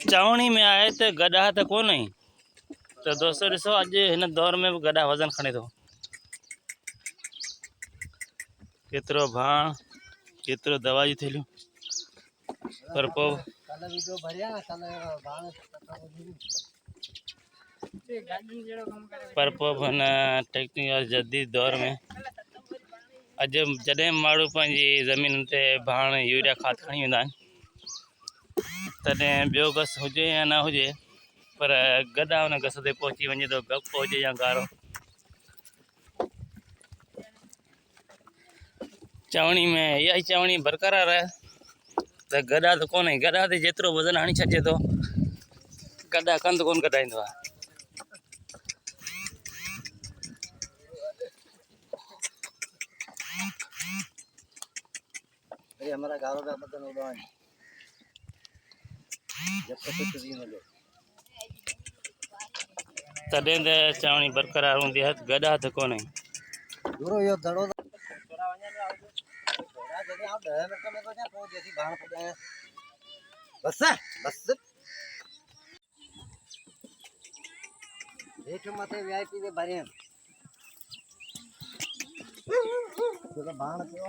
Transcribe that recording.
चावणी में आए तो गड़ा तो को नहीं तो दोस्तों ॾिसो अॼु हिन दौर में भी गड़ा वज़न खणे थो केतिरो भाण केतिरो दवा जी थैलियूं पर पोइ हिन टेक्निकल जदीद दौर में अॼु जॾहिं माण्हू पंहिंजी ज़मीन ते भाण यूरिया खाद खणी वेंदा आहिनि तॾहिं ॿियो घस हुजे या न हुजे पर गदा हुन घस ते पहुची वञे थो गप हुजे या गारो चावणी में इहा ई चावणी बरक़रार आहे त गदा त कोन्हे गदा ते जेतिरो वज़न हणी छॾिजे थो गदा कंध कोन कढाईंदो आहे हमारा गारो का बदन उड़ो है जब तक कुछ भी मिले तॾहिं त चावणी बरक़रार हूंदी आहे गॾा त कोन्हे दूरो यो दड़ो बस बस हेठ मथे वीआईपी दे भरे तो भाण पियो